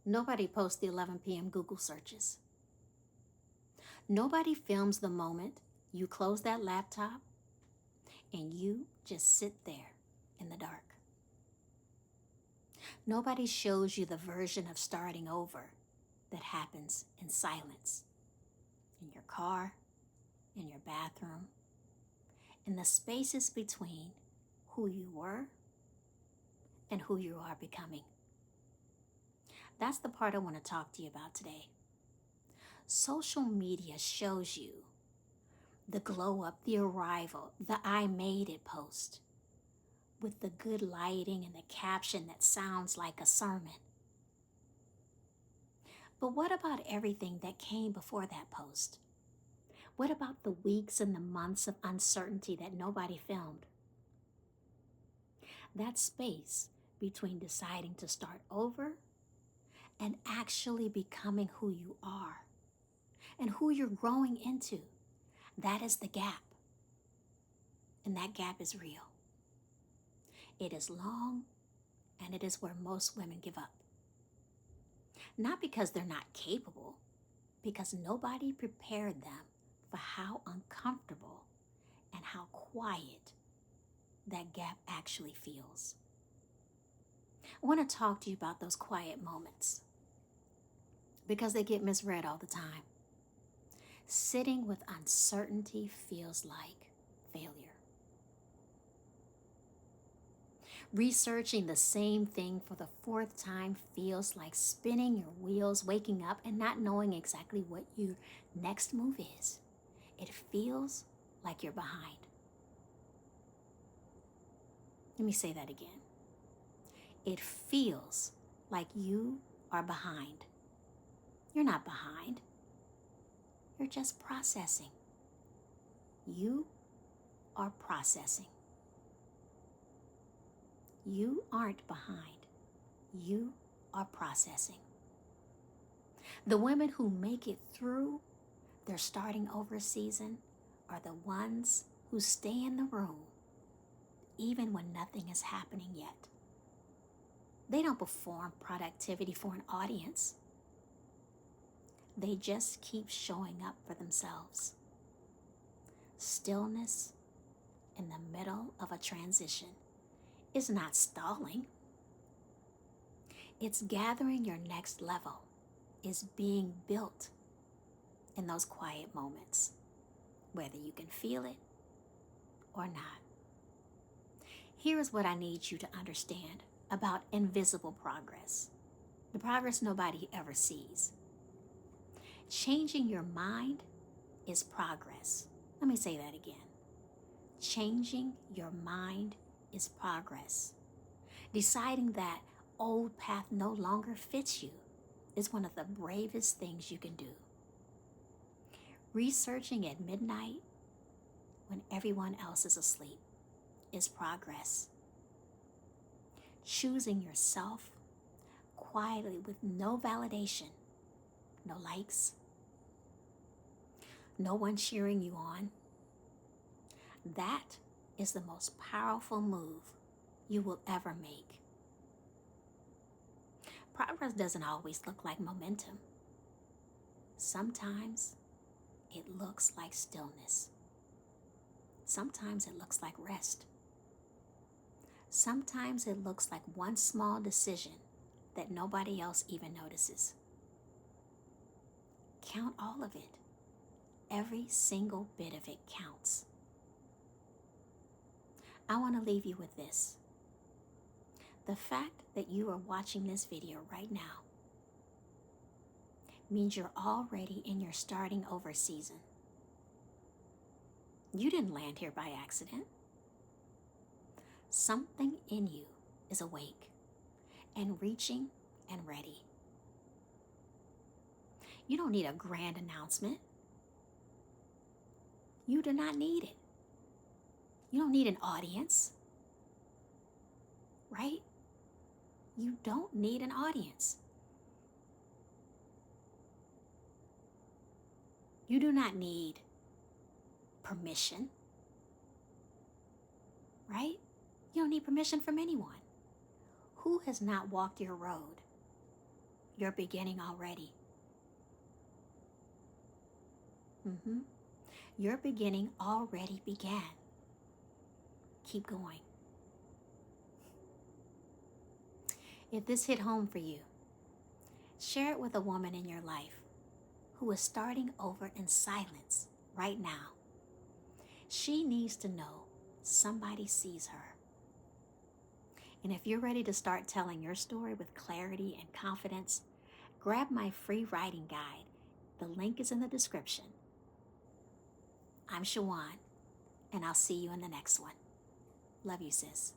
Nobody posts the 11 p.m. Google searches. Nobody films the moment you close that laptop and you just sit there in the dark. Nobody shows you the version of starting over that happens in silence, in your car, in your bathroom, in the spaces between who you were and who you are becoming. That's the part I want to talk to you about today. Social media shows you the glow up, the arrival, the I made it post with the good lighting and the caption that sounds like a sermon. But what about everything that came before that post? What about the weeks and the months of uncertainty that nobody filmed? That space between deciding to start over and actually becoming who you are and who you're growing into, that is the gap. And that gap is real. It is long, and it is where most women give up. Not because they're not capable, because nobody prepared them for how uncomfortable and how quiet that gap actually feels. I want to talk to you about those quiet moments because they get misread all the time. Sitting with uncertainty feels like failure. Researching the same thing for the fourth time feels like spinning your wheels, waking up and not knowing exactly what your next move is. It feels like you're behind. Let me say that again. It feels like you are behind. You're not behind. You're just processing. You are processing. You aren't behind. You are processing. The women who make it through their starting over season are the ones who stay in the room even when nothing is happening yet. They don't perform productivity for an audience. They just keep showing up for themselves. Stillness in the middle of a transition is not stalling. It's gathering your next level, is being built in those quiet moments, whether you can feel it or not. Here is what I need you to understand about invisible progress, the progress nobody ever sees. Changing your mind is progress. Let me say that again. Changing your mind is progress. Deciding that old path no longer fits you is one of the bravest things you can do. Researching at midnight when everyone else is asleep is progress. Choosing yourself quietly with no validation, no likes, no one cheering you on, that is the most powerful move you will ever make. Progress doesn't always look like momentum. Sometimes it looks like stillness. Sometimes it looks like rest. Sometimes it looks like one small decision that nobody else even notices. Count all of it. Every single bit of it counts. I want to leave you with this. The fact that you are watching this video right now means you're already in your starting over season. You didn't land here by accident. Something in you is awake and reaching and ready. You don't need a grand announcement. You do not need it. You don't need an audience, right? You don't need an audience. You do not need permission, right? You don't need permission from anyone. Who has not walked your road You're beginning already. Your beginning already began. Keep going. If this hit home for you, share it with a woman in your life who is starting over in silence right now. She needs to know somebody sees her. And if you're ready to start telling your story with clarity and confidence, grab my free writing guide. The link is in the description. I'm Shawan, and I'll see you in the next one. Love you, sis.